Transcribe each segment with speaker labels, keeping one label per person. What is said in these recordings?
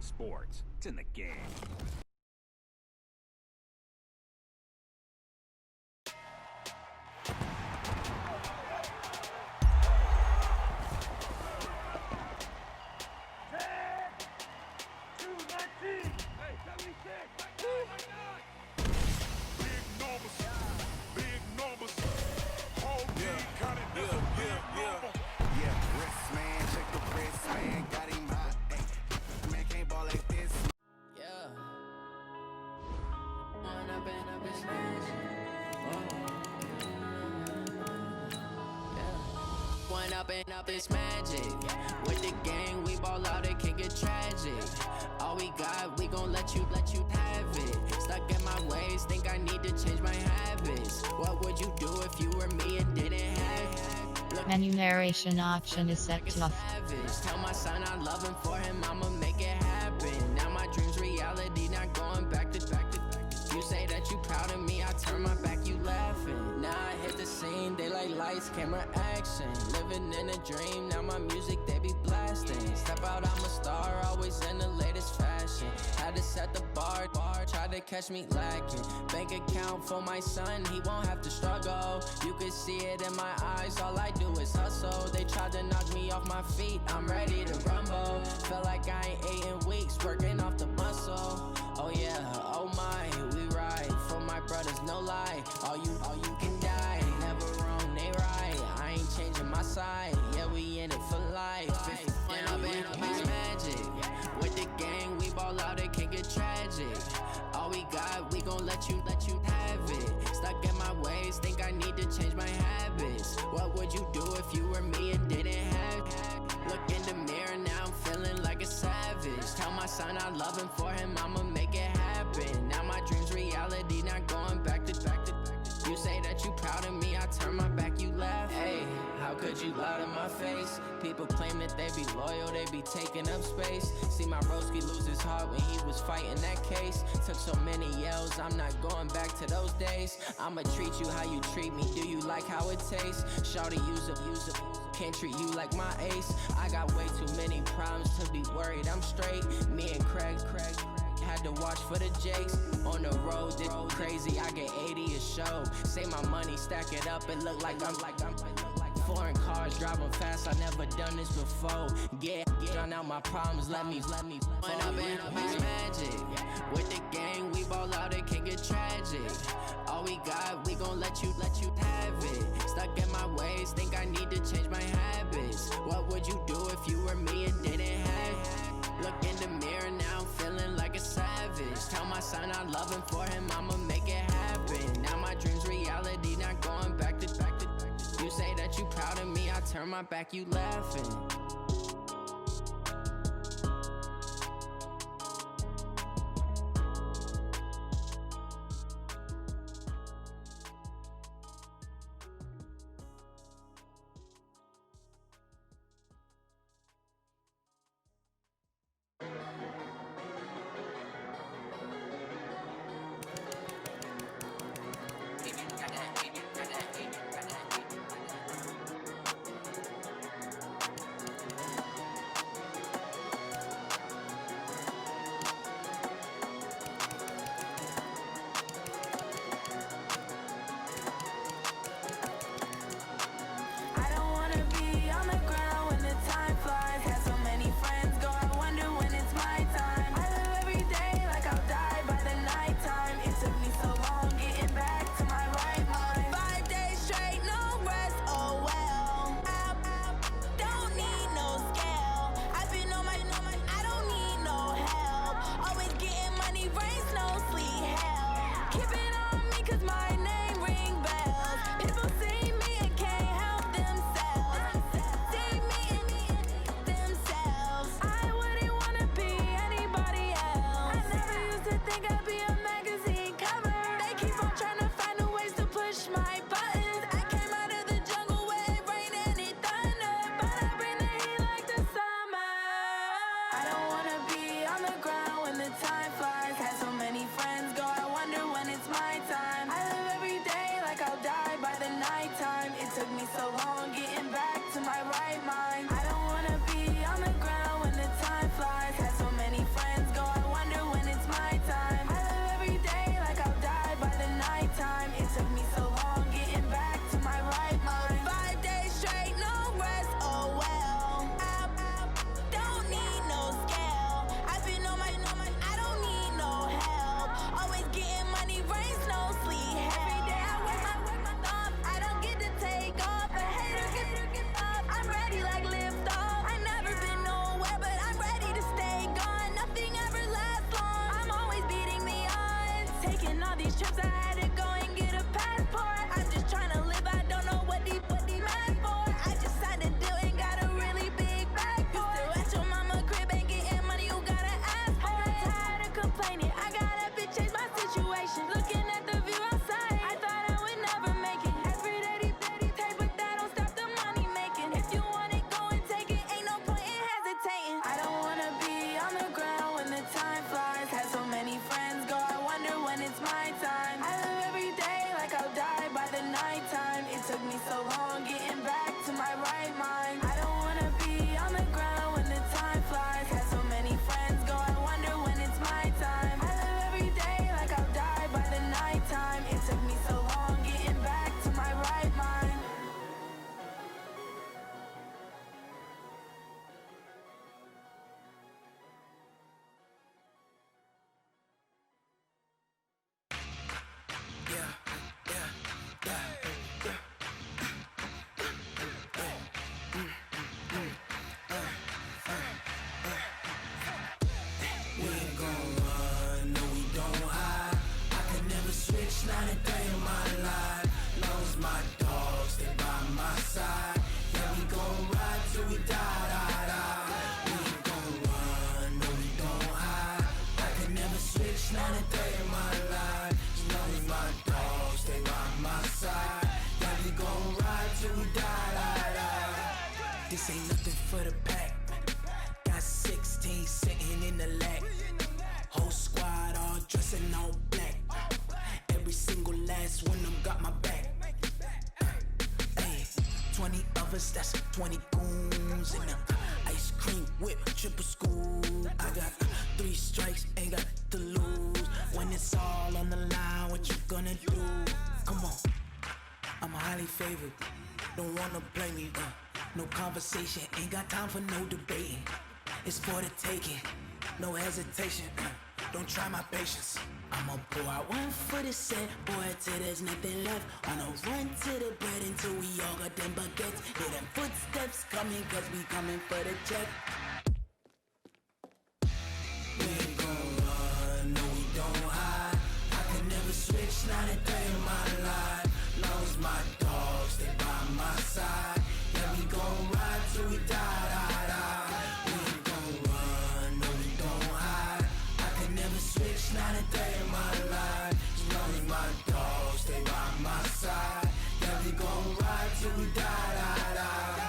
Speaker 1: Sports. It's in the game.
Speaker 2: Up this magic. With the gang, we ball out, it can get tragic. All we got, we gon' let you have it. Stuck in my ways, think I need to change my habits. What would you do if you were me and didn't have it?
Speaker 3: Menu narration option is set to off.
Speaker 2: Tell my son I love him, for him I'ma make it happen. Now my dream's reality, not going back to. You say that you proud of me, I turn my back, you laughing. Now I hit the scene, they like lights, camera, action. Living in a dream, now my music, they be blasting. Step out, I'm a star, always in the latest fashion. Had to set the bar, try to catch me lacking. Bank account for my son, he won't have to struggle. You can see it in my eyes, all I do is hustle. They tried to knock me off my feet, I'm ready to rumble. Felt like I ain't ate in weeks, working off the muscle. Oh yeah, oh my, we ride for my brothers, no lie. All you can die, never wrong, they right. I ain't changing my side, yeah, we in it for life. When up in this magic, with the gang, we ball out, it can get tragic. All we got, we gon' let you have it. Stuck in my ways, think I need to change my habits. What would you do if you were me and didn't have it? Look in the mirror, now I'm feeling like a savage. Tell my son I love him, for him I'ma make it happen. Now my dream's reality, not going back to. You say that you proud of me, I turn my back, you laugh. Hey, how could you lie to my face? People claim that they be loyal, they be taking up space. See my broski lose his heart when he was fighting that case. Took so many yells, I'm not going back to those days. I'ma treat you how you treat me, do you like how it tastes? Shawty, use up, can't treat you like my ace. I got way too many problems to be worried, I'm straight. Me and Craig had to watch for the Jakes. On the road, this crazy, I get 80 a show. Say my money, stack it up, it look like I'm foreign cars, driving fast, I never done this before. Get drown out my problems, let me When up in this magic. With the gang, we ball out, it can get tragic. All we got, we gon' let you have it. Stuck in my ways, think I need to change my habits. What would you do if you were me and didn't have it? Look in the mirror, now I'm feeling like a savage. Tell my son I love him, for him I'ma make it happen. Now my dream's reality, not going back to. You say that you proud of me, I turn my back, you laughing.
Speaker 1: This ain't nothing for the pack. Got 16 sitting in the lag. Whole squad all dressing all black. Every single last one of them got my back. Hey, 20 of us, that's 20 goons in them. Ice cream whip, triple school. I got 3 strikes, ain't got to lose. When it's all on the line, what you gonna do? Come on, I'm highly favored. Don't wanna blame me, no conversation, ain't got time for no debating. It's for the taking, no hesitation, don't try my patience. I'ma pour out one for the set, boy, till there's nothing left. On a run to the bed until we all got them baguettes. Hear them footsteps coming, cause we coming for the check. We ain't gon' run, no we don't hide. I can never switch, not a day in my life. Long as my dogs, stay by my side. Yeah, we gon' ride till we die, die, die. We ain't gon' run, no we don't hide. I can never switch, not a day in my life. As long as my dogs stay by my side. Yeah, we gon' ride till we die, die, die.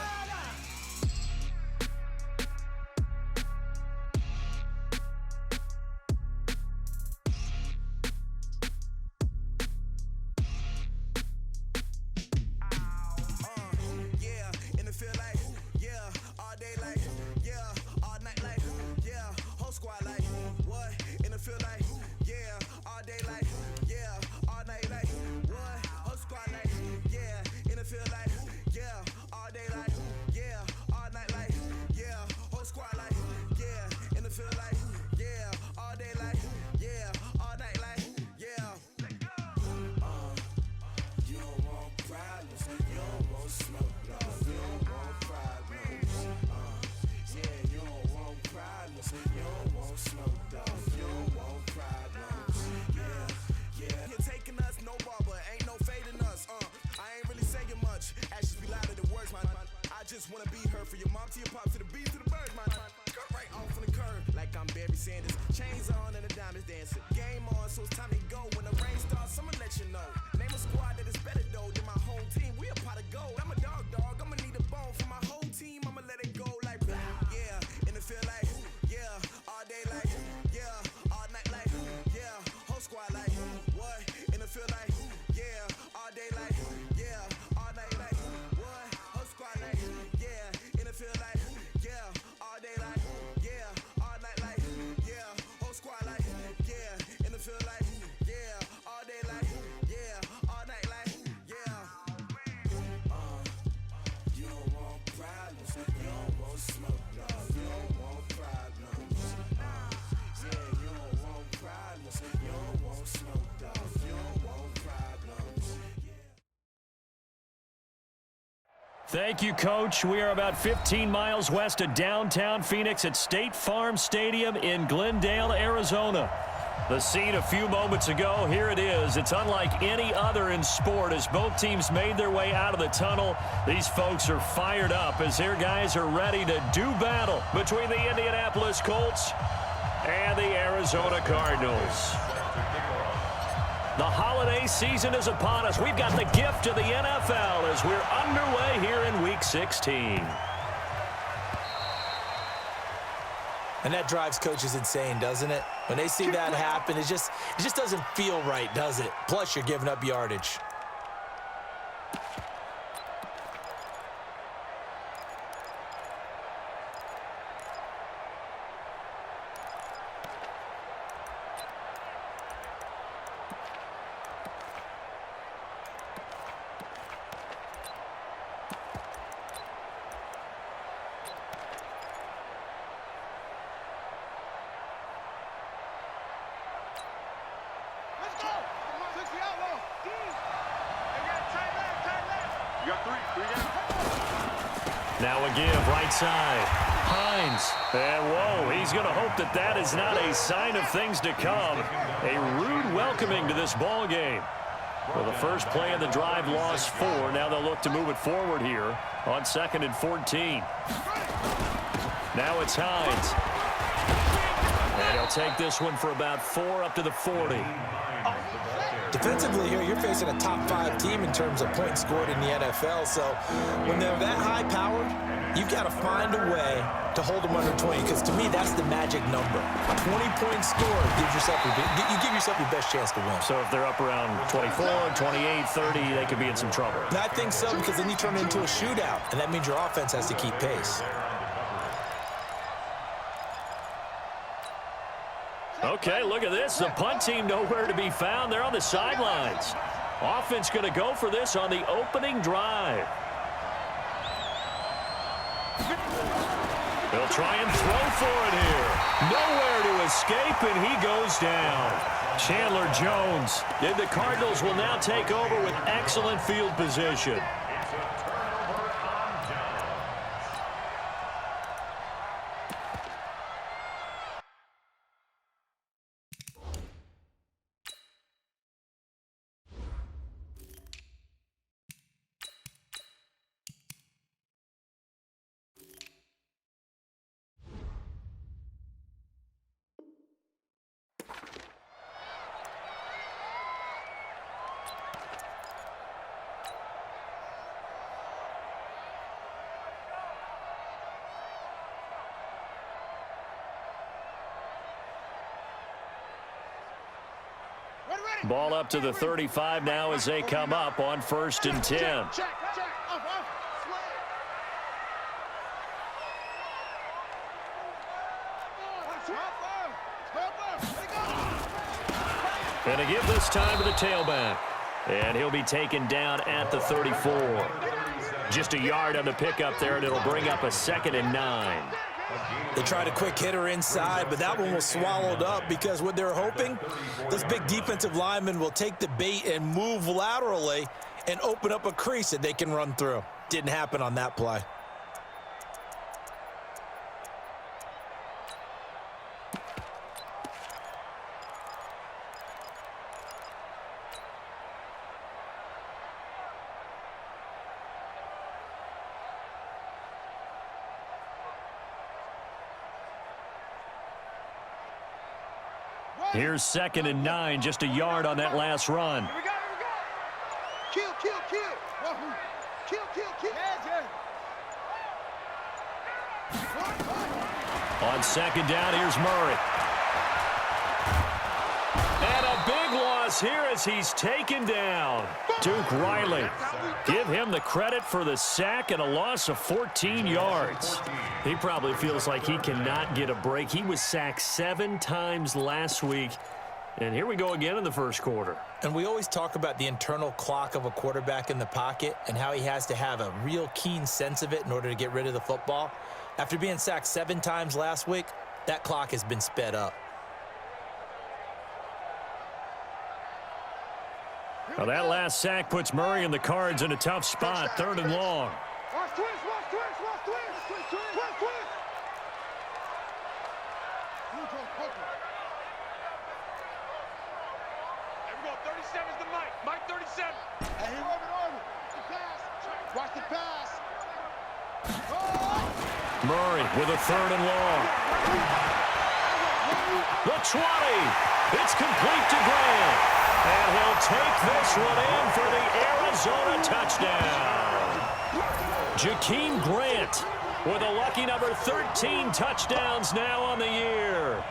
Speaker 4: Thank you, Coach. We are about 15 miles west of downtown Phoenix at State Farm Stadium in Glendale, Arizona. The scene a few moments ago, here it is. It's unlike any other in sport as both teams made their way out of the tunnel. These folks are fired up as their guys are ready to do battle between the Indianapolis Colts and the Arizona Cardinals. The holiday season is upon us. We've got the gift of the NFL as we're underway here in Week 16.
Speaker 5: And that drives coaches insane, doesn't it? When they see that happen, it just doesn't feel right, does it? Plus, you're giving up yardage.
Speaker 4: Now a give, right side. Hines. And whoa, he's going to hope that that is not a sign of things to come. A rude welcoming to this ball game. Well, the first play of the drive lost 4. Now they'll look to move it forward here on 2nd and 14. Now it's Hines. And he'll take this one for about 4 up to the 40.
Speaker 5: Defensively here, you're facing a top 5 team in terms of points scored in the NFL. So when they're that high-powered, you've got to find a way to hold them under 20, because to me, that's the magic number. 20 points scored gives yourself you give yourself your best chance to win.
Speaker 4: So if they're up around 24, 28, 30, they could be in some trouble.
Speaker 5: And I think so, because then you turn it into a shootout, and that means your offense has to keep pace.
Speaker 4: Okay, look at this. The punt team nowhere to be found. They're on the sidelines. Offense going to go for this on the opening drive. They'll try and throw for it here. Nowhere to escape, and he goes down. Chandler Jones. And the Cardinals will now take over with excellent field position. Ball up to the 35 now as they come up on 1st and 10. And to give this time to the tailback. And he'll be taken down at the 34. Just a yard on the pickup there, and it'll bring up a 2nd and 9.
Speaker 5: They tried a quick hitter inside, but that one was swallowed up because what they're hoping, this big defensive lineman will take the bait and move laterally and open up a crease that they can run through. Didn't happen on that play.
Speaker 4: Here's 2nd and 9, just a yard on that last run.
Speaker 6: Here we go, here we go. Kill. Wahoo. Kill.
Speaker 4: On 2nd down, here's Murray. And a big loss here as he's taken down. Duke Riley. Give him the credit for the sack and a loss of 14 yards. He probably feels like he cannot get a break. He was sacked 7 times last week. And here we go again in the first quarter.
Speaker 5: And we always talk about the internal clock of a quarterback in the pocket and how he has to have a real keen sense of it in order to get rid of the football. After being sacked 7 times last week, that clock has been sped up.
Speaker 4: Well, that last sack puts Murray and the Cards in a tough spot, 3rd and long.
Speaker 6: Watch twist. There we go, 37's the Mike 37. Hey, he over. Watch the pass.
Speaker 4: Murray with a 3rd and long. The 20. It's complete to Grant. And he'll take this one in for the Arizona touchdown. Jakeem Grant with a lucky number 13 touchdowns now on the year,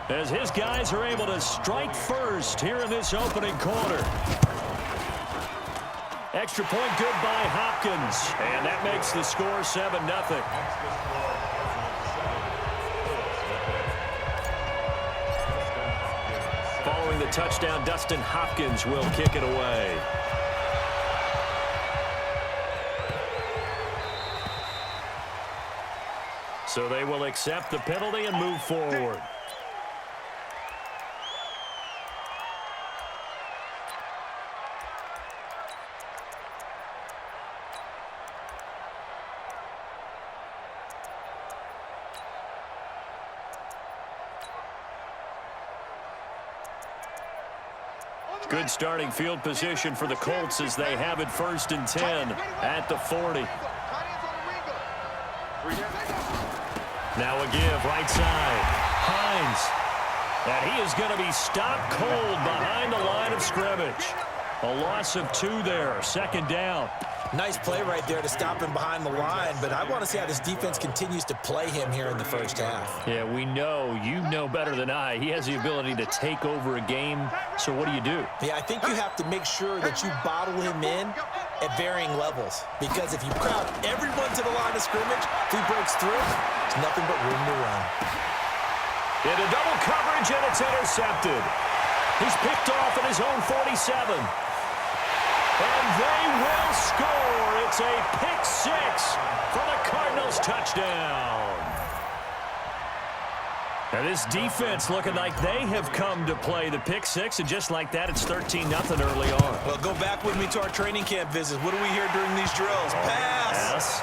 Speaker 4: as his guys are able to strike first here in this opening quarter. Extra point good by Hopkins, and that makes the score 7-0. Following the touchdown, Dustin Hopkins will kick it away. So they will accept the penalty and move forward. Good starting field position for the Colts as they have it 1st and 10 at the 40. Now a give right side. Hines. And he is going to be stopped cold behind the line of scrimmage. A loss of 2 there, second down.
Speaker 5: Nice play right there to stop him behind the line, but I want to see how this defense continues to play him here in the first half.
Speaker 4: Yeah, we know, you know better than I, he has the ability to take over a game, so what do?
Speaker 5: Yeah, I think you have to make sure that you bottle him in at varying levels, because if you crowd everyone to the line of scrimmage, if he breaks through, there's nothing but room to run.
Speaker 4: Into double coverage, and it's intercepted. He's picked off at his own 47. And they will score. It's a pick 6 for the Cardinals touchdown. And this defense looking like they have come to play the pick 6, and just like that, it's 13-0 early on.
Speaker 5: Well, go back with me to our training camp visits. What do we hear during these drills? Pass.
Speaker 4: Yes.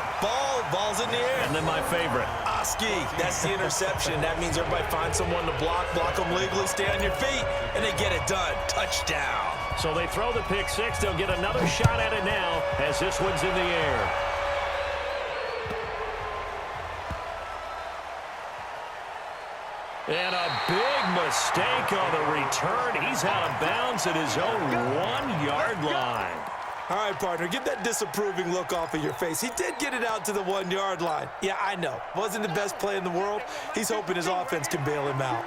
Speaker 5: Ball's in the air.
Speaker 4: And then my favorite.
Speaker 5: Oski, that's the interception. That means everybody finds someone to block them legally, stay on your feet, and they get it done. Touchdown.
Speaker 4: So they throw the pick 6. They'll get another shot at it now as this one's in the air. And a big mistake on the return. He's out of bounds at his own 1-yard line.
Speaker 5: All right, partner, get that disapproving look off of your face. He did get it out to the 1-yard line. Yeah, I know. Wasn't the best play in the world. He's hoping his offense can bail him out.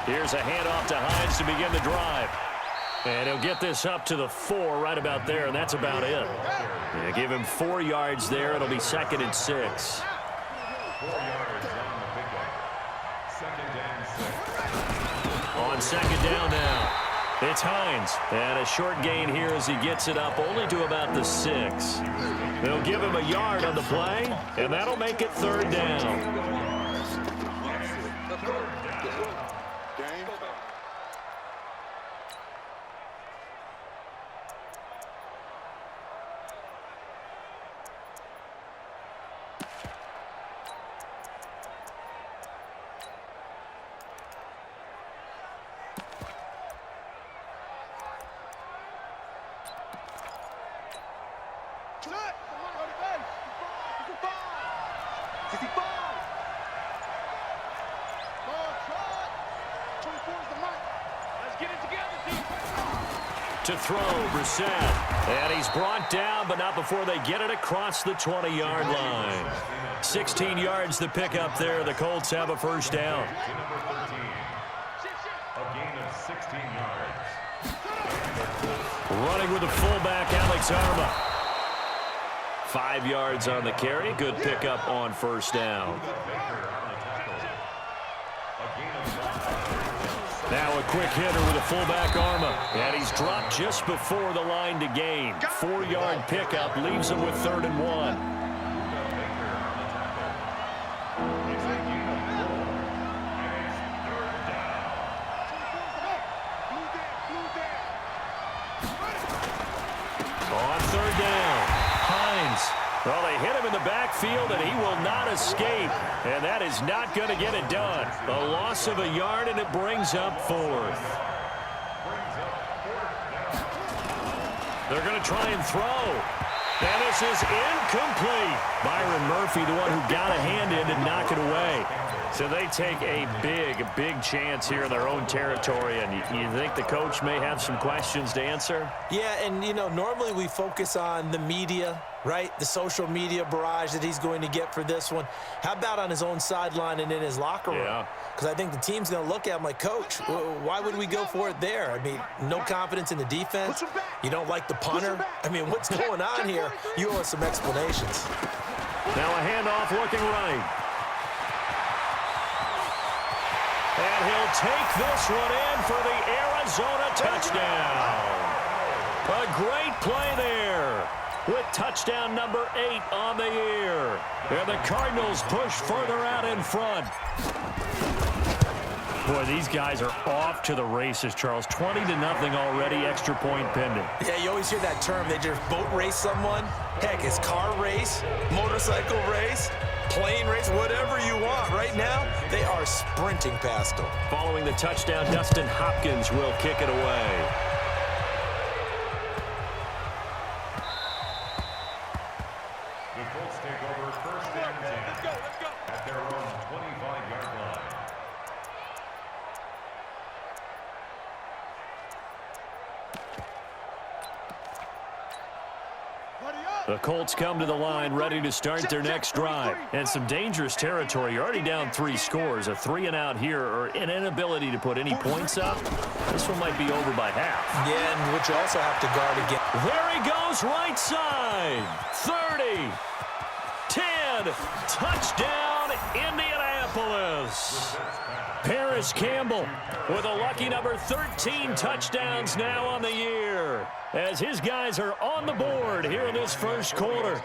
Speaker 4: Here's a handoff to Hines to begin the drive. And he'll get this up to the 4 right about there, and that's about it. Yeah, give him 4 yards there. It'll be 2nd and 6.
Speaker 6: 4 yards on the pickup. 2nd and 6.
Speaker 4: On 2nd down now, it's Hines. And a short gain here as he gets it up only to about the 6. They'll give him a yard on the play, and that'll make it 3rd down. To throw, Brissett. And he's brought down, but not before they get it across the 20-yard line. 16 yards to pick up there. The Colts have a 1st down.
Speaker 6: A gain of 16 yards.
Speaker 4: Running with the fullback, Alex Arma. 5 yards on the carry. Good pickup on 1st down. Now a quick hitter with a fullback Arma. And he's dropped just before the line to gain. 4-yard pickup leaves him with 3rd and 1. On 3rd down, Hines. Well, they hit him in the backfield, and he will not escape. And that is not going to get it done. A loss of a yard, and it brings up 4th. They're going to try and throw. And this is incomplete. Byron Murphy, the one who got a hand in to knock it away. So they take a big chance here in their own territory. And you think the coach may have some questions to answer?
Speaker 5: Yeah, and, you know, normally we focus on the media, right? The social media barrage that he's going to get for this one. How about on his own sideline and in his locker room?
Speaker 4: Yeah.
Speaker 5: Because I think the team's going to look at him like, Coach, why would we go for it there? I mean, no confidence in the defense. You don't like the punter. I mean, what's going on here? You owe us some explanations.
Speaker 4: Now a handoff looking right. And he'll take this one in for the Arizona touchdown. A great play there with touchdown number 8 on the year. And the Cardinals push further out in front. Boy, these guys are off to the races, Charles. 20-0 already, extra point pending.
Speaker 5: Yeah, you always hear that term. They just boat race someone. Heck, it's car race, motorcycle race, plane race, whatever you want. Right now, they are sprinting past them.
Speaker 4: Following the touchdown, Dustin Hopkins will kick it away. The Colts come to the line ready to start their next drive. And some dangerous territory. You're already down 3 scores. A 3-and-out here or an inability to put any points up. This one might be over by half.
Speaker 5: Yeah, and what you also have to guard again.
Speaker 4: There he goes, right side. 30. 10. Touchdown, Indianapolis. Paris Campbell with a lucky number 13 touchdowns now on the year, as his guys are on the board here in this first quarter.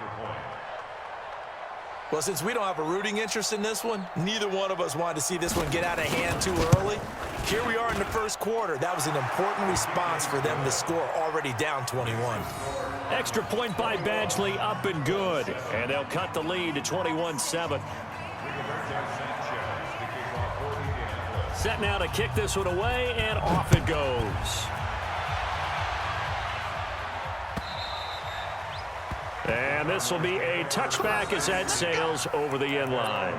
Speaker 5: Well, since we don't have a rooting interest in this one, neither one of us wanted to see this one get out of hand too early. Here we are in the first quarter. That was an important response for them to score, already down 21.
Speaker 4: Extra point by Badgley, up and good. And they'll cut the lead to 21-7. Set now to kick this one away, and off it goes. And this will be a touchback as that sails over the end line.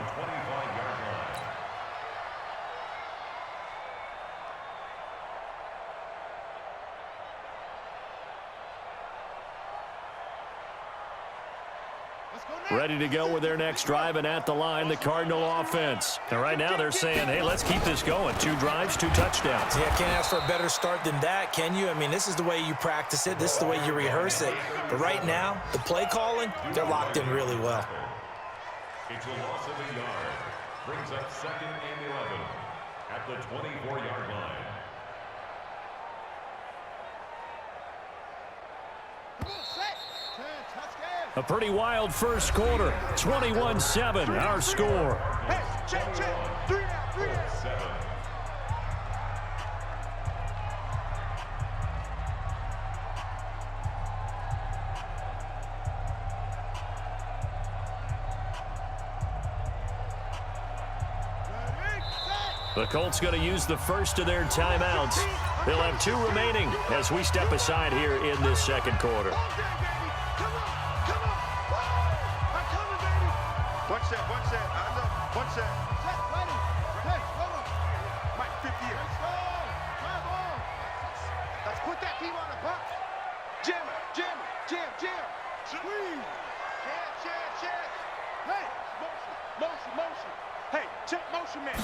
Speaker 4: Ready to go with their next drive, and at the line, the Cardinal offense. And right now they're saying, hey, let's keep this going. 2 drives, 2 touchdowns.
Speaker 5: Yeah, can't ask for a better start than that, can you? I mean, this is the way you practice it. This is the way you rehearse it. But right now, the play calling, they're locked in really well.
Speaker 7: It's a loss of a yard. Brings up 2nd and 11 at the 24-yard line.
Speaker 4: A pretty wild first quarter. 21-7, our score.
Speaker 6: Hey, check. 3 out, 3 out.
Speaker 7: 7.
Speaker 4: The Colts going to use the first of their timeouts. They'll have 2 remaining as we step aside here in this second quarter.
Speaker 6: One set, eyes up, one set. Set, ready. Hey, hold on. Mike, 50 years. Let's go. Come on. Let's put that team on the box. Jam. Squeeze. Chance. Hey, motion. Hey, check motion man.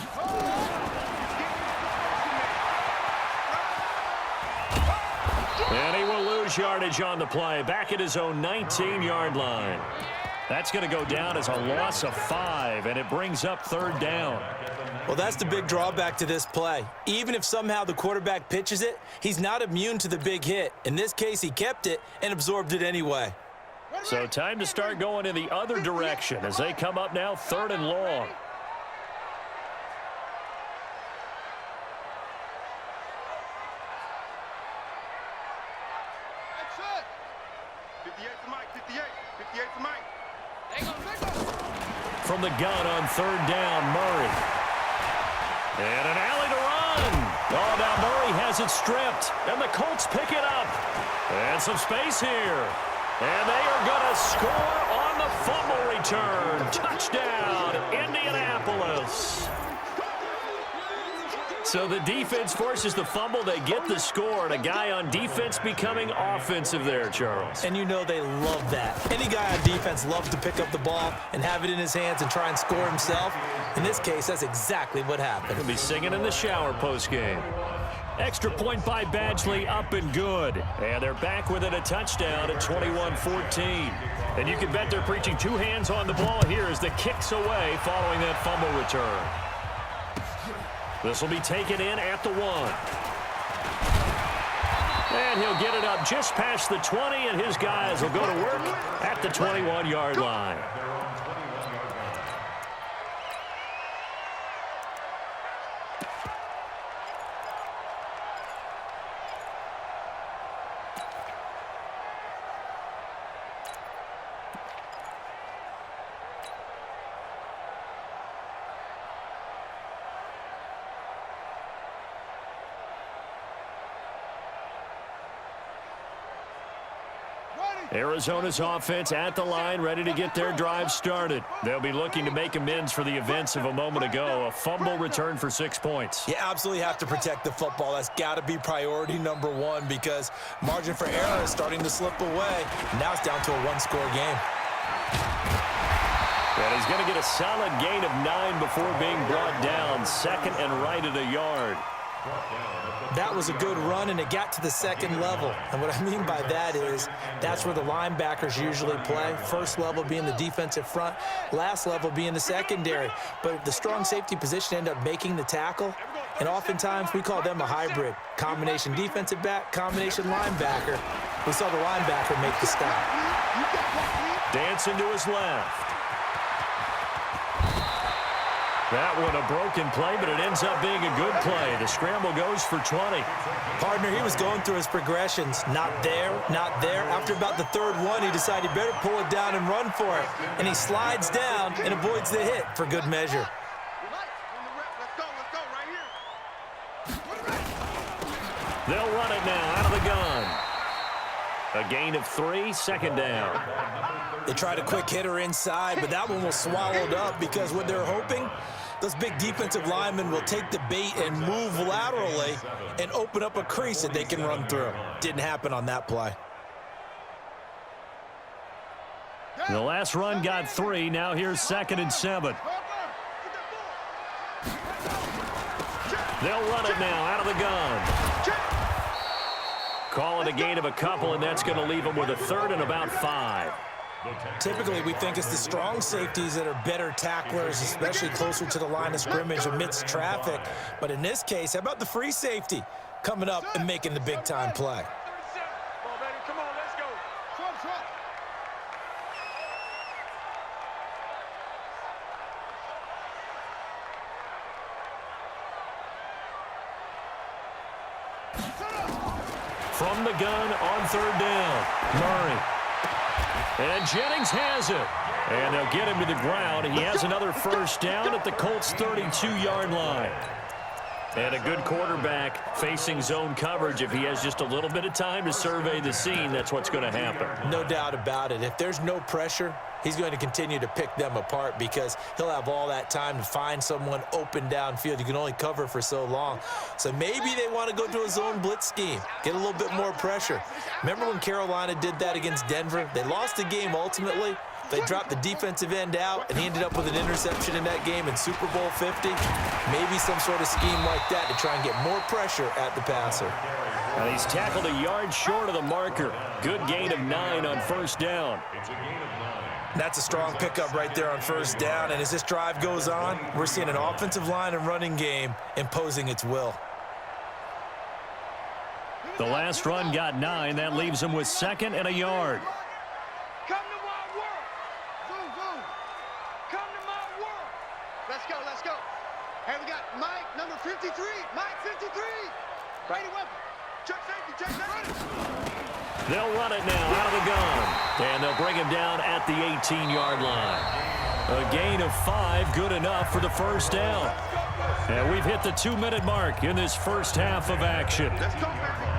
Speaker 4: And he will lose yardage on the play, back at his own 19-yard line. That's going to go down as a loss of 5, and it brings up 3rd down.
Speaker 5: Well, that's the big drawback to this play. Even if somehow the quarterback pitches it, he's not immune to the big hit. In this case, he kept it and absorbed it anyway.
Speaker 4: So time to start going in the other direction as they come up now 3rd and long.
Speaker 6: That's it. 58 to Mike, 58 to Mike.
Speaker 4: From the gun on 3rd down, Murray. And an alley to run. Oh, now Murray has it stripped, and the Colts pick it up. And some space here. And they are going to score on the fumble return. Touchdown, Indianapolis. So the defense forces the fumble. They get the score, and a guy on defense becoming offensive there, Charles.
Speaker 5: And you know they love that. Any guy on defense loves to pick up the ball and have it in his hands and try and score himself. In this case, that's exactly what happened.
Speaker 4: He'll be singing in the shower postgame. Extra point by Badgley, up and good. And they're back within a touchdown at 21-14. And you can bet they're preaching 2 hands on the ball here as the kick's away following that fumble return. This will be taken in at the 1. And he'll get it up just past the 20, and his guys will go to work at the 21-yard line.
Speaker 6: Ready.
Speaker 4: Arizona's offense at the line, ready to get their drive started. They'll be looking to make amends for the events of a moment ago. A fumble return for 6 points.
Speaker 5: You absolutely have to protect the football. That's got to be priority number one because margin for error is starting to slip away. Now it's down to a one-score game.
Speaker 4: And he's going to get a solid gain of 9 before being brought down. Second and right at a yard.
Speaker 5: That was a good run, and it got to the second level. And what I mean by that is that's where the linebackers usually play. First level being the defensive front, last level being the secondary. But the strong safety position ended up making the tackle, and oftentimes we call them a hybrid. Combination defensive back, combination linebacker. We saw the linebacker make the stop.
Speaker 4: Dancing to his left. That one a broken play, but it ends up being a good play. The scramble goes for 20.
Speaker 5: Partner, he was going through his progressions. Not there, not there. After about the third one, he decided he better pull it down and run for it. And he slides down and avoids the hit for good measure.
Speaker 4: They'll run it now out of the gun. A gain of 3, second down.
Speaker 5: They tried a quick hitter inside, but that one was swallowed up because what they're hoping, those big defensive linemen will take the bait and move laterally and open up a crease that they can run through. Didn't happen on that play.
Speaker 4: The last run got 3. Now here's 2nd and 7. They'll run it now out of the gun. Call it a gain of a couple, and that's going to leave them with a 3rd and about 5.
Speaker 5: Typically, we think it's the strong safeties that are better tacklers, especially closer to the line of scrimmage amidst traffic. But in this case, how about the free safety coming up and making the big-time play?
Speaker 6: Come on, let's go.
Speaker 4: From the gun on 3rd down, Murray. And Jennings has it. And they'll get him to the ground. He has another first down at the Colts' 32-yard line. And a good quarterback facing zone coverage. If he has just a little bit of time to survey the scene, that's what's going to happen.
Speaker 5: No doubt about it. If there's no pressure, he's going to continue to pick them apart because he'll have all that time to find someone open downfield. You can only cover for so long. So maybe they want to go to a zone blitz scheme, get a little bit more pressure. Remember when Carolina did that against Denver? They lost the game ultimately. They dropped the defensive end out, and he ended up with an interception in that game in Super Bowl 50. Maybe some sort of scheme like that to try and get more pressure at the passer.
Speaker 4: And he's tackled a yard short of the marker. Good gain of 9 on first down.
Speaker 5: That's a strong pickup right there on first down. And as this drive goes on, we're seeing an offensive line and running game imposing its will.
Speaker 4: The last run got 9. That leaves him with 2nd and a yard.
Speaker 6: Come to my world. Boom. Come to my world. Let's go. Hey, we got Mike, number 53. Mike, 53. Brady weapon. Check safety.
Speaker 4: They'll run it now out of the gun. And they'll bring him down at the 18-yard line. A gain of 5, good enough for the first down. And we've hit the 2-minute mark in this first half of action.
Speaker 6: Let's go, baby.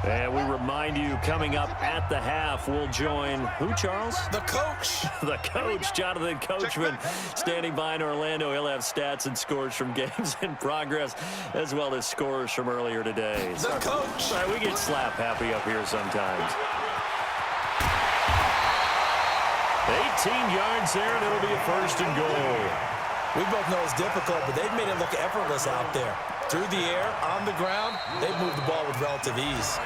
Speaker 4: And we remind you, coming up at the half, we'll join who, Charles?
Speaker 5: The coach.
Speaker 4: The coach, Jonathan Coachman, standing by in Orlando. He'll have stats and scores from games in progress, as well as scores from earlier today.
Speaker 5: The coach.
Speaker 4: Sorry, we get slap happy up here sometimes. 18 yards there, and it'll be a 1st and goal.
Speaker 5: We both know it's difficult, but they've made it look effortless out there. Through the air, on the ground, they've moved the ball with relative ease.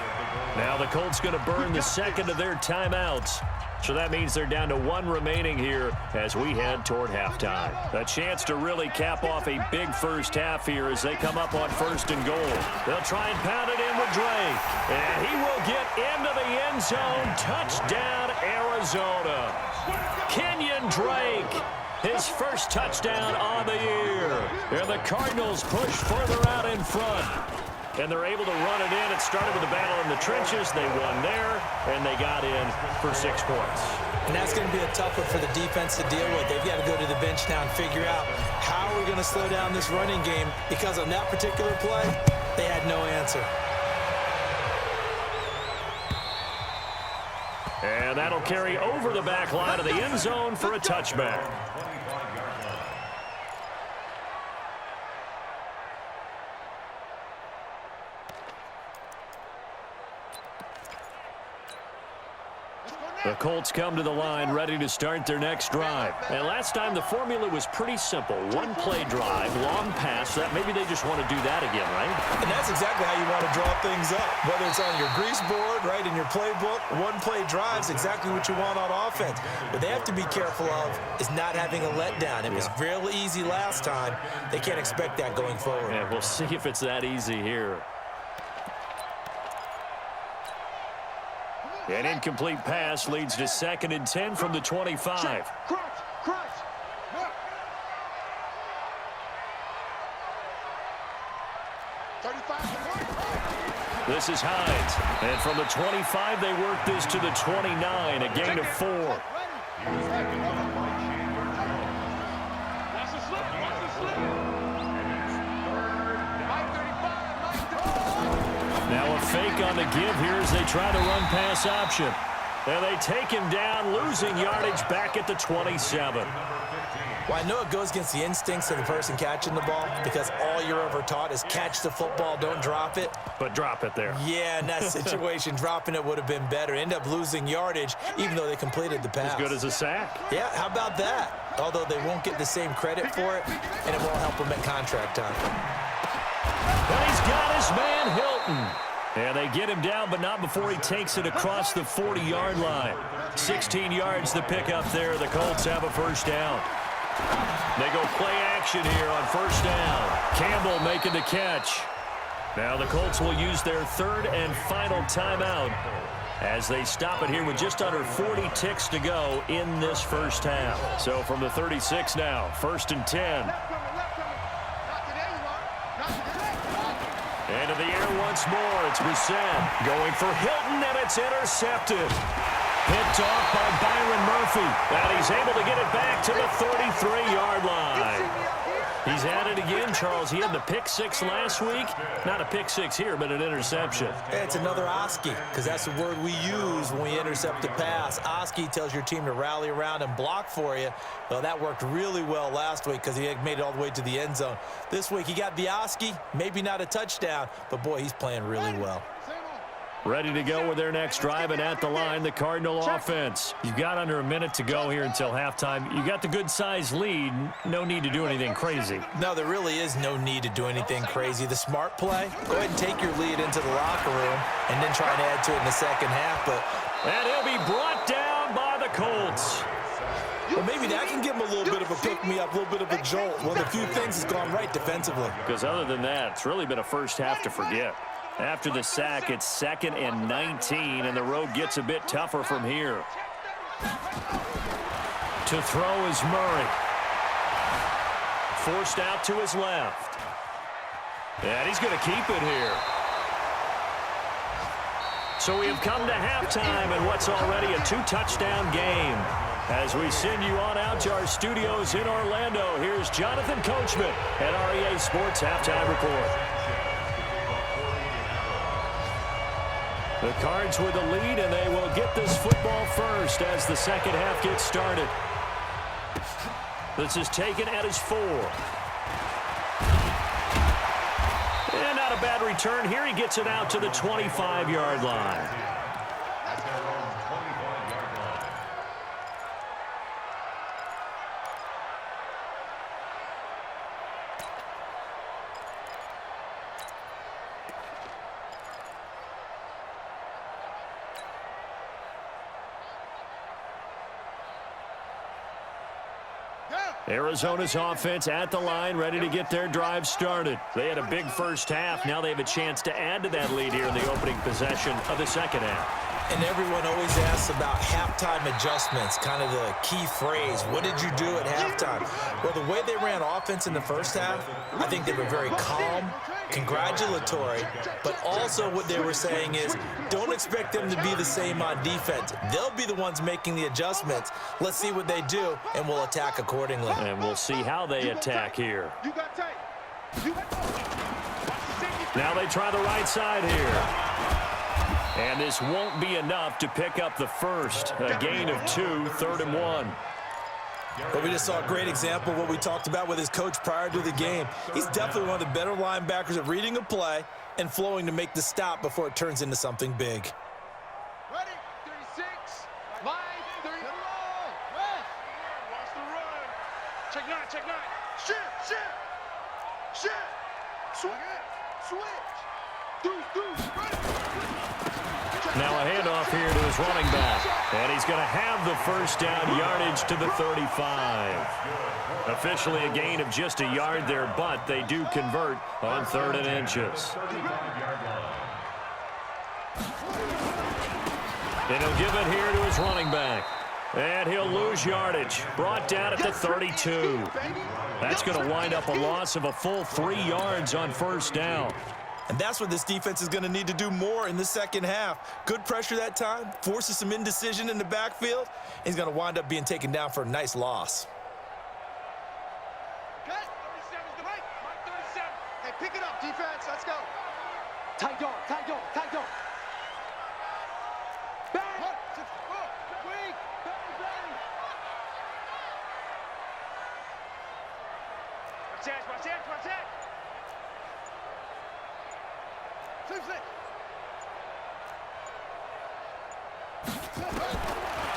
Speaker 4: Now the Colts going to burn the 2nd of their timeouts. So that means they're down to 1 remaining here as we head toward halftime. A chance to really cap off a big first half here as they come up on 1st and goal. They'll try and pound it in with Drake. And he will get into the end zone. Touchdown, Arizona. Kenyon Drake. His first touchdown on the year. And the Cardinals push further out in front. And they're able to run it in. It started with a battle in the trenches. They won there, and they got in for 6 points.
Speaker 5: And that's going to be a tough one for the defense to deal with. They've got to go to the bench now and figure out how are we going to to slow down this running game because on that particular play, they had no answer.
Speaker 4: And that'll carry over the back line of the end zone for a touchback. The Colts come to the line ready to start their next drive. And last time the formula was pretty simple. One play drive, long pass. That maybe they just want to do that again, right?
Speaker 5: And that's exactly how you want to draw things up. Whether it's on your grease board, right, in your playbook, one play drive is exactly what you want on offense. What they have to be careful of is not having a letdown. It was real easy last time. They can't expect that going forward.
Speaker 4: Yeah, we'll see if it's that easy here. An incomplete pass leads to 2nd and 10 from the 25. This is Hines. And from the 25, they work this to the 29, a gain of 4. Now a fake on the give here as they try to run pass option. And they take him down, losing yardage back at the 27.
Speaker 5: Well, I know it goes against the instincts of the person catching the ball because all you're ever taught is catch the football, don't drop it.
Speaker 4: But drop it there.
Speaker 5: Yeah, in that situation, dropping it would have been better. End up losing yardage, even though they completed the pass.
Speaker 4: As good as a sack.
Speaker 5: Yeah, how about that? Although they won't get the same credit for it, and it won't help them at contract time.
Speaker 4: And he's got his man Hilton. And they get him down, but not before he takes it across the 40-yard line. 16 yards the pickup there. The Colts have a first down. They go play action here on first down. Campbell making the catch. Now the Colts will use their 3rd and final timeout as they stop it here with just under 40 ticks to go in this first half. So from the 36 now, 1st and 10. Into the air once more. It's Brissett going for Hilton, and it's intercepted. Picked off by Byron Murphy. And he's able to get it back to the 33-yard line. He's had it again, Charles. He had the pick 6 last week. Not a pick 6 here, but an interception.
Speaker 5: It's another Oski, because that's the word we use when we intercept a pass. Oski tells your team to rally around and block for you. Well, that worked really well last week because he had made it all the way to the end zone. This week he got the Oski, maybe not a touchdown, but boy, he's playing really well.
Speaker 4: Ready to go with their next drive, and at the line, the Cardinal offense. You've got under a minute to go here until halftime. You got the good-sized lead. No need to do anything crazy.
Speaker 5: No, there really is no need to do anything crazy. The smart play, go ahead and take your lead into the locker room and then try and add to it in the second half.
Speaker 4: And he'll be brought down by the Colts.
Speaker 5: Well, maybe that can give him a little bit of a pick-me-up, a little bit of a jolt. One of the few things has gone right defensively.
Speaker 4: Because other than that, it's really been a first half to forget. After the sack, it's 2nd and 19, and the road gets a bit tougher from here. To throw is Murray. Forced out to his left. And he's going to keep it here. So we have come to halftime in what's already a 2-touchdown game. As we send you on out to our studios in Orlando, here's Jonathan Coachman at REA Sports Halftime Report. The Cards with the lead, and they will get this football first as the second half gets started. This is taken at his 4. And not a bad return here. He gets it out to the 25-yard line. Arizona's offense at the line, ready to get their drive started. They had a big first half. Now they have a chance to add to that lead here in the opening possession of the second half.
Speaker 5: And everyone always asks about halftime adjustments, kind of the key phrase. What did you do at halftime? Well, the way they ran offense in the first half, I think they were very calm, congratulatory, but also what they were saying is don't expect them to be the same on defense. They'll be the ones making the adjustments. Let's see what they do, and we'll attack accordingly.
Speaker 4: And we'll see how they attack here. Now they try the right side here. And this won't be enough to pick up the first. A gain of 2, 3rd and 1.
Speaker 5: But we just saw a great example of what we talked about with his coach prior to the game. He's definitely one of the better linebackers at reading a play and flowing to make the stop before it turns into something big.
Speaker 6: Ready? 36. Line. 30. West. Watch the run. Check 9. Check 9. Shift. Switch. Deuce. Ready.
Speaker 4: Now a handoff here to his running back. And he's going to have the first down, yardage to the 35. Officially a gain of just a yard there, but they do convert on 3rd and inches. And he'll give it here to his running back. And he'll lose yardage. Brought down at the 32. That's going to wind up a loss of a full 3 yards on first down.
Speaker 5: And that's what this defense is going to need to do more in the second half. Good pressure that time, forces some indecision in the backfield. He's going to wind up being taken down for a nice loss.
Speaker 6: Okay, 37's the right. 37. Hey, pick it up, defense. Let's go. Tight dog. Bang. Weak. Bang. Watch that.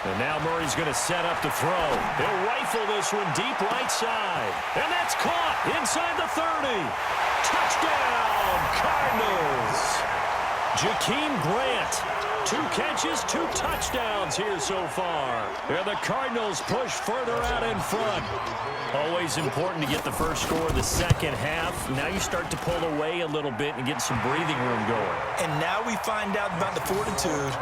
Speaker 4: And now Murray's going to set up to throw. He'll rifle this one deep right side. And that's caught inside the 30. Touchdown, Cardinals. Jakeem Grant. 2 catches, 2 touchdowns here so far. And the Cardinals push further out in front. Always important to get the first score of the second half. Now you start to pull away a little bit and get some breathing room going.
Speaker 5: And now we find out about the fortitude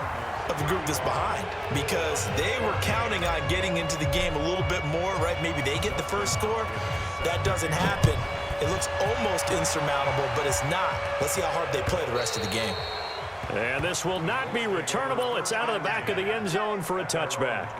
Speaker 5: of the group that's behind, because they were counting on getting into the game a little bit more, right? Maybe they get the first score. That doesn't happen. It looks almost insurmountable, but it's not. Let's see how hard they play the rest of the game.
Speaker 4: And this will not be returnable. It's out of the back of the end zone for a touchback.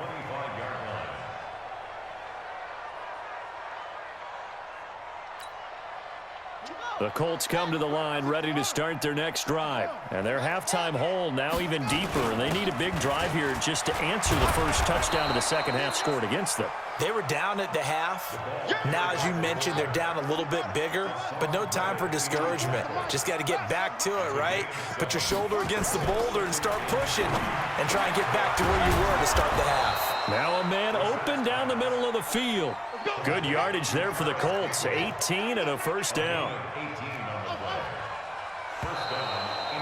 Speaker 4: The Colts come to the line ready to start their next drive. And their halftime hole now even deeper. And they need a big drive here just to answer the first touchdown of the second half scored against them.
Speaker 5: They were down at the half. Now, as you mentioned, they're down a little bit bigger, but no time for discouragement. Just got to get back to it, right? Put your shoulder against the boulder and start pushing and try and get back to where you were to start the half.
Speaker 4: Now a man open down the middle of the field. Good yardage there for the Colts. 18 and a first down.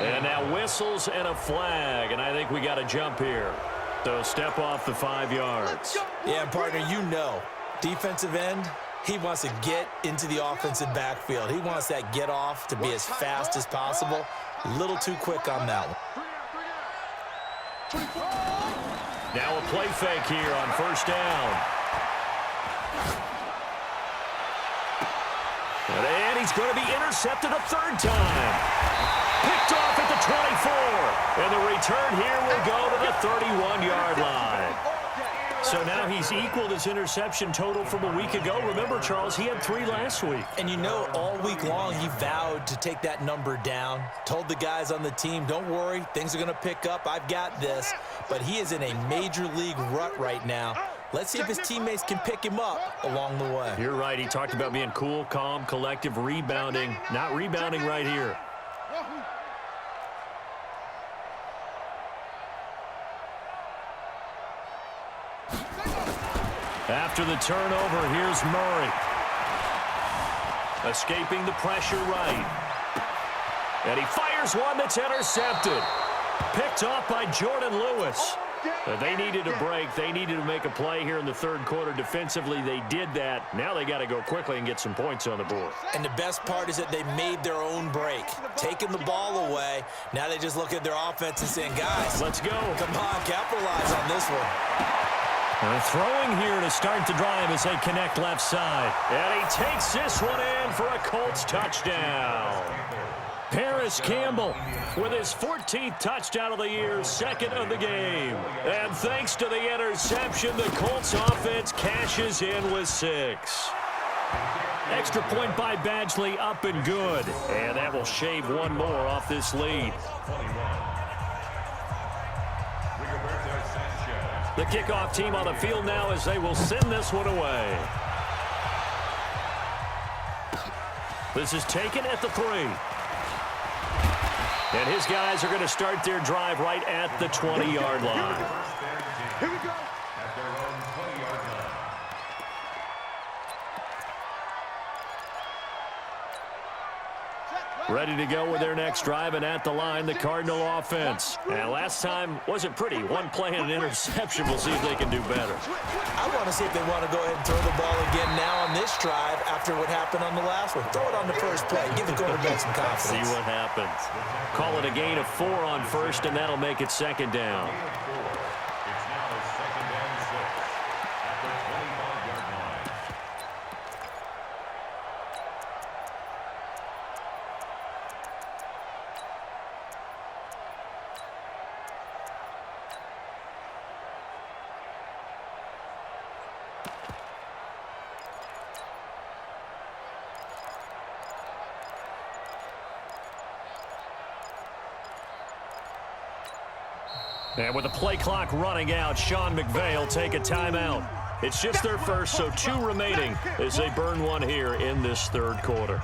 Speaker 4: And now whistles and a flag, and I think we got a jump here. So step off the 5 yards.
Speaker 5: Yeah, partner, you know, defensive end, he wants to get into the offensive backfield. He wants that get off to be as fast as possible. A little too quick on that one.
Speaker 4: Now a play fake here on first down. And he's going to be intercepted a 3rd time. Picked off at the 24. And the return here will go to the 31-yard line. So now he's equaled his interception total from a week ago. Remember, Charles, he had 3 last week.
Speaker 5: And you know, all week long he vowed to take that number down. Told the guys on the team, don't worry, things are going to pick up. I've got this. But he is in a major league rut right now. Let's see if his teammates can pick him up along the way.
Speaker 4: You're right. He talked about being cool, calm, collective, rebounding. Not rebounding right here. After the turnover, here's Murray. Escaping the pressure right. And he fires one that's intercepted. Picked off by Jordan Lewis. They needed a break. They needed to make a play here in the third quarter. Defensively, they did that. Now they got to go quickly and get some points on the board.
Speaker 5: And the best part is that they made their own break, taking the ball away. Now they just look at their offense and saying, guys,
Speaker 4: let's go.
Speaker 5: Come on, capitalize on this one.
Speaker 4: They're throwing here to start the drive as they connect left side. And he takes this one in for a Colts touchdown. Paris Campbell with his 14th touchdown of the year, second of the game. And thanks to the interception, the Colts offense cashes in with 6. Extra point by Badgley, up and good. And that will shave one more off this lead. The kickoff team on the field now as they will send this one away. This is taken at the 3. And his guys are going to start their drive right at the 20-yard line.
Speaker 6: Here we go.
Speaker 7: At their own 20-yard line.
Speaker 4: Ready to go with their next drive, and at the line, the Cardinal offense. And last time wasn't pretty. One play and an interception. We'll see if they can do better.
Speaker 5: I want to see if they want to go ahead and throw the ball again now on this drive after what happened on the last one. Throw it on the first play. Give the quarterback some confidence.
Speaker 4: See what happens. Call it a gain of 4 on first, and that'll make it second down.
Speaker 7: It's now second and 6 at the 25-yard line.
Speaker 4: And with the play clock running out, Sean McVay will take a timeout. It's just their first, so 2 remaining as they burn one here in this third quarter.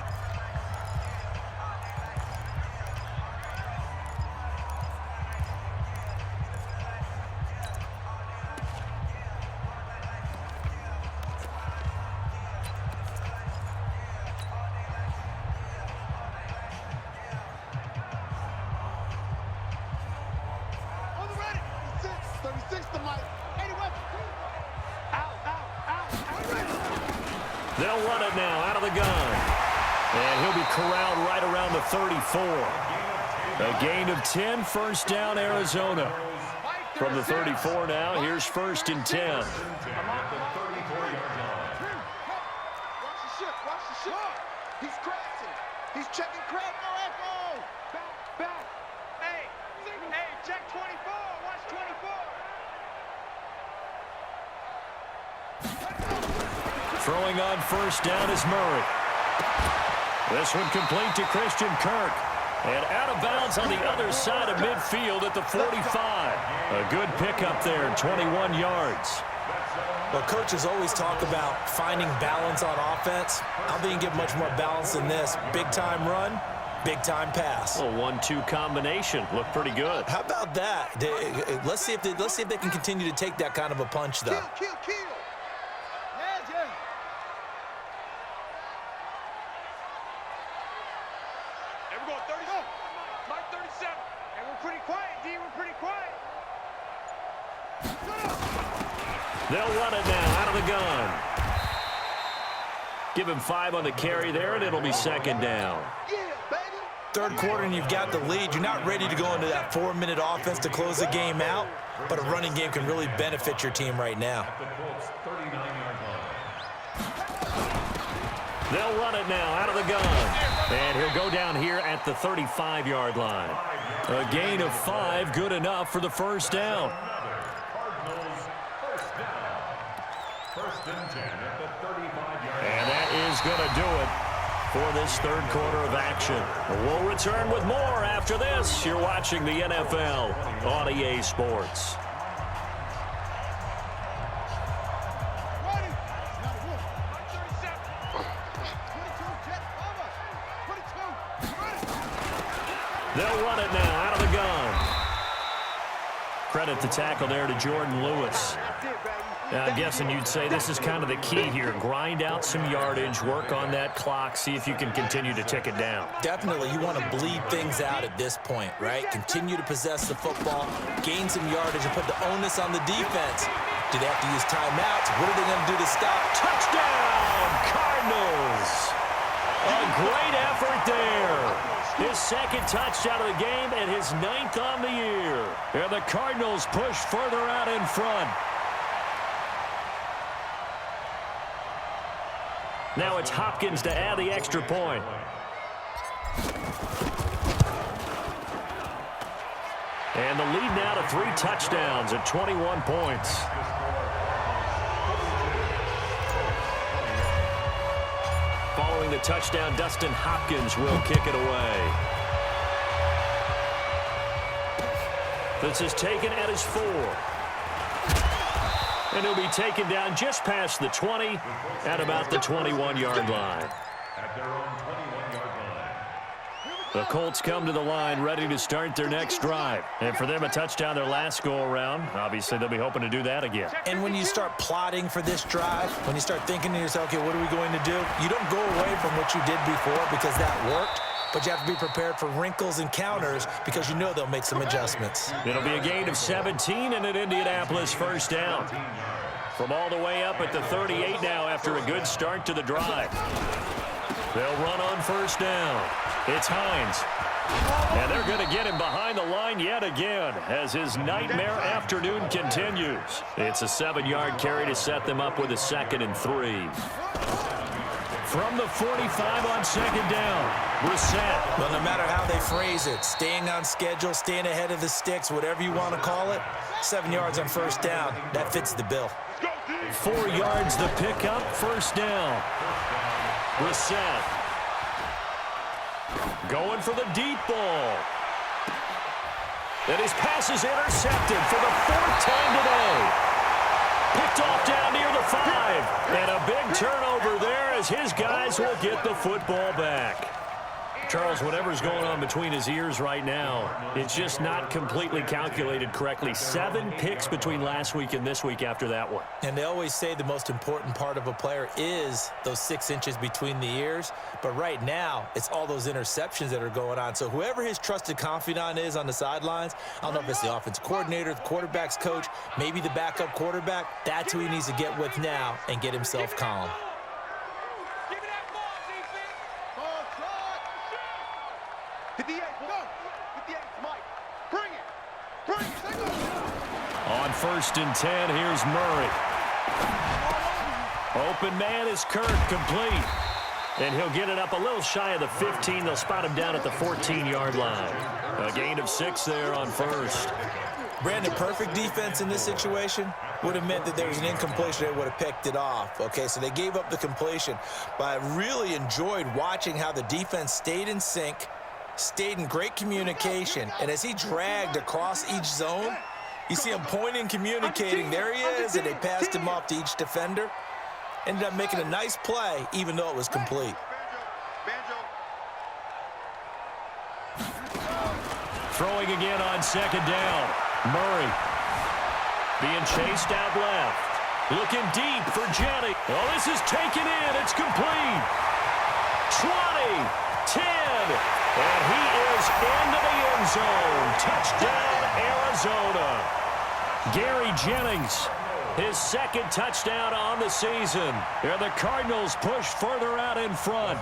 Speaker 4: They'll run it now out of the gun. And he'll be corralled right around the 34. A gain of 10, first down, Arizona. From the 34 now, here's first and 10.
Speaker 6: Watch the ship. He's crashing. He's checking crack. No echo. Back. Hey, check 24. Watch 24.
Speaker 4: Throwing on first down is Murray. This one complete to Christian Kirk. And out of bounds on the other side of midfield at the 45. A good pickup there, 21 yards.
Speaker 5: Well, coaches always talk about finding balance on offense. I don't think you can get much more balance than this. Big-time run, big-time pass.
Speaker 4: A 1-2 combination. Looked pretty good.
Speaker 5: How about that? Let's see if they can continue to take that kind of a punch, though.
Speaker 6: Kill. And we're going 30. Mark 37. And we're pretty quiet, D. We're pretty quiet.
Speaker 4: They'll run it now out of the gun. Give him 5 on the carry there, and it'll be second down.
Speaker 6: Yeah, baby.
Speaker 5: Third quarter and you've got the lead. You're not ready to go into that 4-minute offense to close the game out, but a running game can really benefit your team right now.
Speaker 7: At the Colts 39-yard line.
Speaker 4: They'll run it now out of the gun. And he'll go down here at the 35-yard line. A gain of 5, good enough for the first down.
Speaker 7: Cardinals first down. First and 10 at the 35-yard line.
Speaker 4: And that is going to do it for this third quarter of action. We'll return with more after this. You're watching the NFL on EA Sports. They'll run it now out of the gun. Credit the tackle there to Jordan Lewis.
Speaker 6: That's it, baby.
Speaker 4: I'm guessing you'd say this is kind of the key here. Grind out some yardage, work on that clock, see if you can continue to tick it down.
Speaker 5: Definitely, you want to bleed things out at this point, right? Continue to possess the football, gain some yardage, and put the onus on the defense. Do they have to use timeouts? What are they going to do to stop?
Speaker 4: Touchdown, Cardinals! A great effort there. His second touchdown of the game and his 9th on the year. And the Cardinals push further out in front. Now it's Hopkins to add the extra point. And the lead now to 3 touchdowns at 21 points. Following the touchdown, Dustin Hopkins will kick it away. This is taken at his 4. And he'll be taken down just past the 20 at about the 21-yard line.
Speaker 7: At their own 21-yard line.
Speaker 4: The Colts come to the line ready to start their next drive. And for them, a touchdown their last go-around. Obviously, they'll be hoping to do that again.
Speaker 5: And when you start plotting for this drive, when you start thinking to yourself, okay, what are we going to do? You don't go away from what you did before because that worked. But you have to be prepared for wrinkles and counters because you know they'll make some adjustments.
Speaker 4: It'll be a gain of 17 and an Indianapolis first down. From all the way up at the 38 now after a good start to the drive. They'll run on first down. It's Hines. And they're going to get him behind the line yet again as his nightmare afternoon continues. It's a 7-yard carry to set them up with a 2nd and 3. From the 45 on second down, Brissett.
Speaker 5: Well, no matter how they phrase it, staying on schedule, staying ahead of the sticks, whatever you want to call it, 7 yards on first down, that fits the bill.
Speaker 4: 4 yards the pickup, first down. Brissett. Going for the deep ball. And his pass is intercepted for the 4th time today. Picked off down near the 5. And a big turnover there as his guys will get the football back. Charles, whatever's going on between his ears right now, it's just not completely calculated correctly. 7 picks between last week and this week after that one.
Speaker 5: And they always say the most important part of a player is those 6 inches between the ears. But right now, it's all those interceptions that are going on. So whoever his trusted confidant is on the sidelines, I don't know if it's the offensive coordinator, the quarterback's coach, maybe the backup quarterback, that's who he needs to get with now and get himself calm.
Speaker 6: 58, go! 58, Mike. Bring it! Bring it!
Speaker 4: On 1st and 10, here's Murray. Open man is Kirk, complete. And he'll get it up a little shy of the 15. They'll spot him down at the 14-yard line. A gain of 6 there on first.
Speaker 5: Brandon, perfect defense in this situation would have meant that there was an incompletion. They would have picked it off. Okay, so they gave up the completion. But I really enjoyed watching how the defense stayed in sync, stayed in great communication, and as he dragged across each zone, you see him pointing, communicating. There he is, and they passed him off to each defender. Ended up making a nice play, even though it was complete.
Speaker 4: Throwing again on second down. Murray being chased out left. Looking deep for Jennings. Oh, this is taken in. It's complete. 20, 10, and he is into the end zone. Touchdown, Arizona. Gary Jennings, his 2nd touchdown on the season. And the Cardinals push further out in front.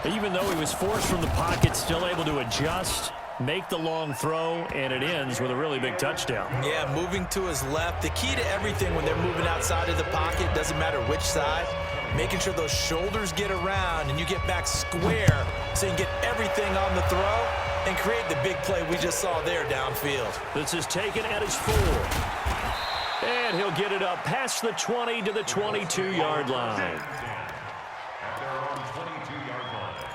Speaker 4: Even though he was forced from the pocket, still able to adjust, make the long throw, and it ends with a really big touchdown.
Speaker 5: Yeah, moving to his left. The key to everything when they're moving outside of the pocket, doesn't matter which side, making sure those shoulders get around and you get back square so you can get everything on the throw and create the big play we just saw there downfield.
Speaker 4: This is taken at his 4. And he'll get it up past the 20 to the 22-yard line.
Speaker 7: At their own 22-yard line.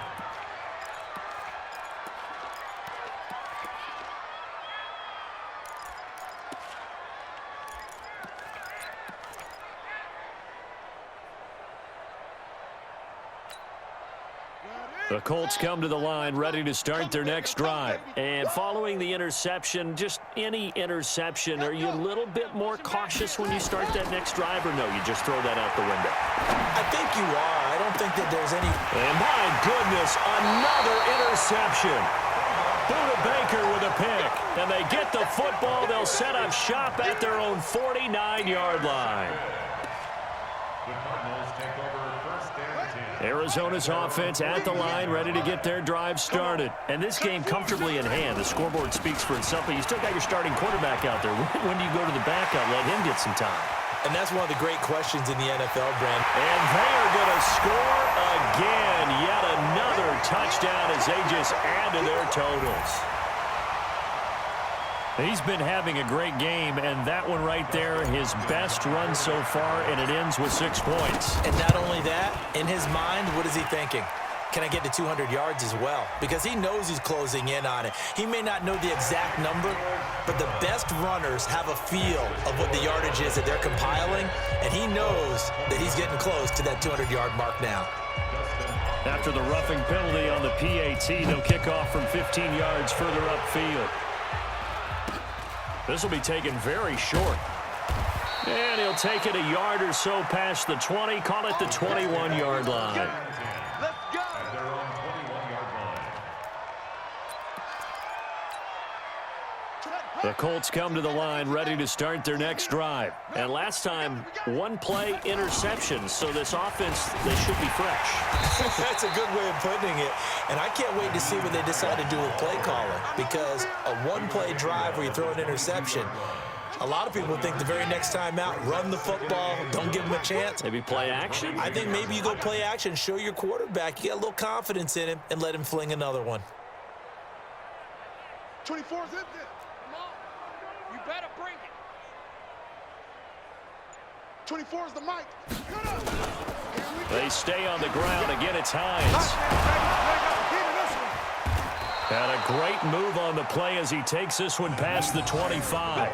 Speaker 4: The Colts come to the line ready to start their next drive. And following the interception, just any interception, are you a little bit more cautious when you start that next drive, or no, you just throw that out the window?
Speaker 5: I think you are. I don't think that there's any...
Speaker 4: And my goodness, another interception. Buda Baker with a pick. And they get the football. They'll set up shop at their own 49-yard line. Arizona's offense at the line, ready to get their drive started. And this game comfortably in hand. The scoreboard speaks for itself, but you still got your starting quarterback out there. When do you go to the backup, let him get some time?
Speaker 5: And that's one of the great questions in the NFL, Brent.
Speaker 4: And they are going to score again. Yet another touchdown as they just add to their totals. He's been having a great game, and that one right there, his best run so far, and it ends with 6 points.
Speaker 5: And not only that, in his mind, what is he thinking? Can I get to 200 yards as well? Because he knows he's closing in on it. He may not know the exact number, but the best runners have a feel of what the yardage is that they're compiling, and he knows that he's getting close to that 200-yard mark now.
Speaker 4: After the roughing penalty on the PAT, they'll kick off from 15 yards further upfield. This will be taken very short. And he'll take it a yard or so past the 20, call it the 21-yard line.
Speaker 6: Let's go.
Speaker 7: At their own 21-yard line.
Speaker 4: The Colts come to the line ready to start their next drive. And last time, one-play interception, so this offense, they should be fresh.
Speaker 5: That's a good way of putting it. And I can't wait to see what they decide to do with play calling, because a one-play drive where you throw an interception, a lot of people think the very next time out, run the football, don't give him a chance.
Speaker 4: Maybe play action?
Speaker 5: I think maybe you go play action, show your quarterback, you got a little confidence in him, and let him fling another one.
Speaker 6: 24's in there. Come on. You better bring it. 24 is the mic.
Speaker 4: They stay on the ground. Again, it's Hines. And a great move on the play as he takes this one past the 25.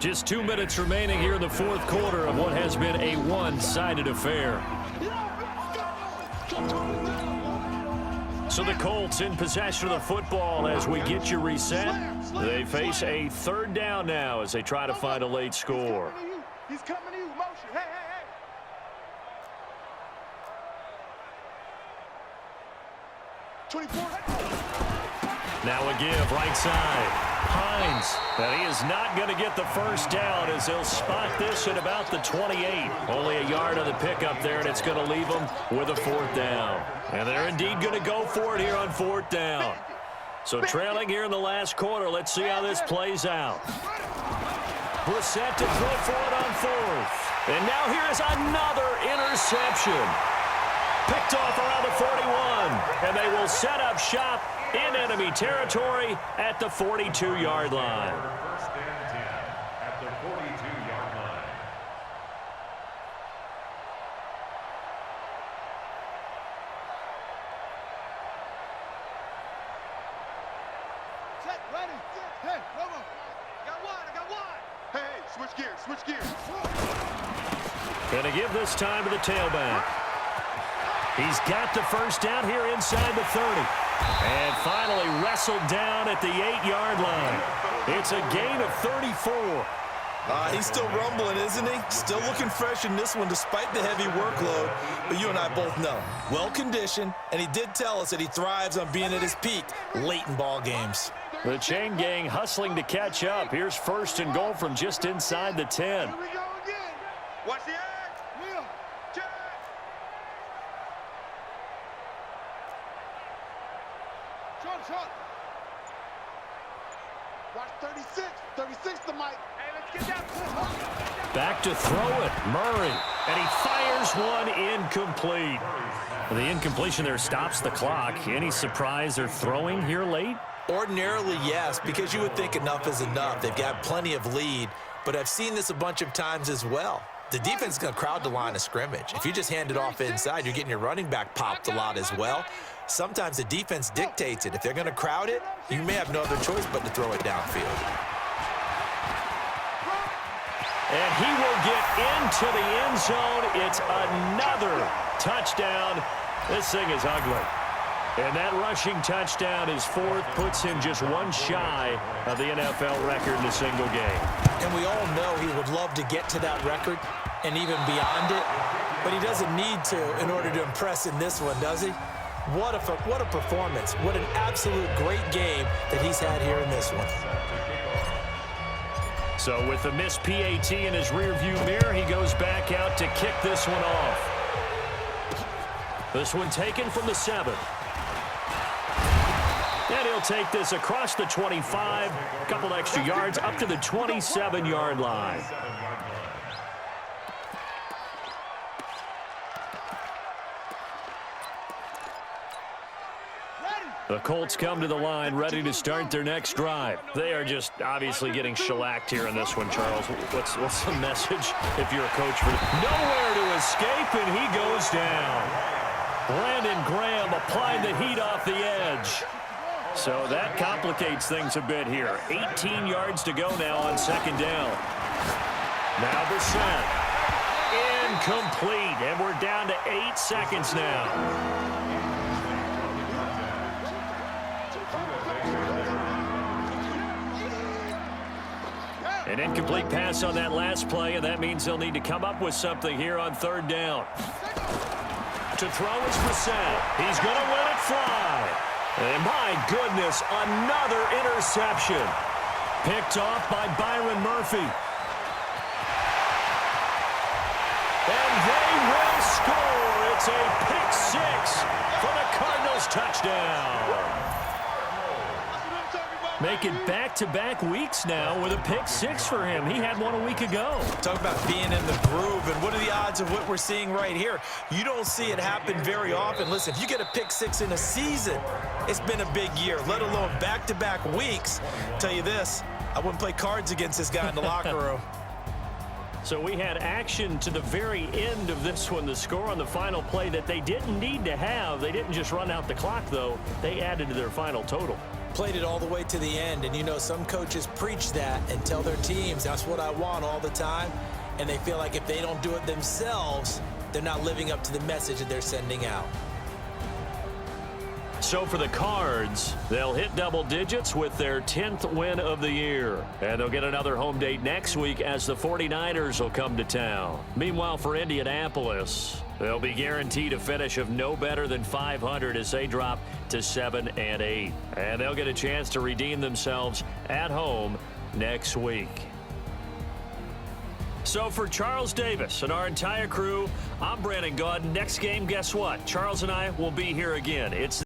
Speaker 4: Just 2 minutes remaining here in the fourth quarter of what has been a one-sided affair. So the Colts in possession of the football as we get you reset. They face a third down now as they try to find a late score.
Speaker 6: He's coming to you. Motion. Hey, hey, hey. 24.
Speaker 4: Now a give right side. Hines, and he is not going to get the first down as they'll spot this at about the 28. Only a yard on the pickup there, and it's going to leave them with a fourth down. And they're indeed going to go for it here on fourth down. So trailing here in the last quarter, let's see how this plays out. Brissett to throw for it on fourth. And now here's another interception. Picked off around the 41, and they will set up shop in enemy territory at the 42-yard line.
Speaker 7: First and 10 at the 42-yard line.
Speaker 6: Set, ready. Hey, come on. I got one. Hey, switch gears.
Speaker 4: Going to give this time to the tailback. He's got the first down here inside the 30. And finally wrestled down at the 8-yard line. It's a gain of 34.
Speaker 5: He's still rumbling, isn't he? Still looking fresh in this one despite the heavy workload. But you and I both know, well-conditioned, and he did tell us that he thrives on being at his peak late in ball games.
Speaker 4: The chain gang hustling to catch up. Here's first and goal from just inside the 10.
Speaker 6: Here we go again. Watch the edge. Will. Check. Short. Watch 36. 36 the mic. Hey, let's get down.
Speaker 4: Back to throw it. Murray. And he fires one incomplete. The incompletion there stops the clock. Any surprise they're throwing here late?
Speaker 5: Ordinarily, yes, because you would think enough is enough. They've got plenty of lead, but I've seen this a bunch of times as well. The defense is going to crowd the line of scrimmage. If you just hand it off inside, you're getting your running back popped a lot as well. Sometimes the defense dictates it. If they're going to crowd it, you may have no other choice but to throw it downfield.
Speaker 4: And he will get into the end zone. It's another touchdown. This thing is ugly. And that rushing touchdown is fourth, puts him just one shy of the NFL record in a single game.
Speaker 5: And we all know he would love to get to that record and even beyond it, but he doesn't need to in order to impress in this one, does he? What a performance. What an absolute great game that he's had here in this one.
Speaker 4: So with the missed PAT in his rearview mirror, he goes back out to kick this one off. This one taken from the 7. And he'll take this across the 25, a couple extra yards up to the 27-yard line. The Colts come to the line, ready to start their next drive. They are just obviously getting shellacked here in this one, Charles. What's the message if you're a coach? Nowhere to escape, and he goes down. Brandon Graham applying the heat off the edge. So that complicates things a bit here. 18 yards to go now on second down. Now the set. Incomplete, and we're down to 8 seconds now. An incomplete pass on that last play, and that means they'll need to come up with something here on third down. To throw is Brissett. He's going to let it fly. And my goodness, another interception. Picked off by Byron Murphy. And they will score. It's a pick 6 for the Cardinals touchdown. Make it back-to-back weeks now with a pick 6 for him. He had one a week ago.
Speaker 5: Talk about being in the groove, and what are the odds of what we're seeing right here? You don't see it happen very often. Listen, if you get a pick 6 in a season, it's been a big year, let alone back-to-back weeks. Tell you this, I wouldn't play cards against this guy in the locker room.
Speaker 4: So we had action to the very end of this one, the score on the final play that they didn't need to have. They didn't just run out the clock, though. They added to their final total.
Speaker 5: Played it all the way to the end, and you know some coaches preach that and tell their teams that's what I want all the time, and they feel like if they don't do it themselves, they're not living up to the message that they're sending out.
Speaker 4: So for the Cards, they'll hit double digits with their 10th win of the year. And they'll get another home date next week as the 49ers will come to town. Meanwhile, for Indianapolis, they'll be guaranteed a finish of no better than 500 as they drop to 7-8. And they'll get a chance to redeem themselves at home next week. So for Charles Davis and our entire crew, I'm Brandon Gaudin. Next game, guess what? Charles and I will be here again. It's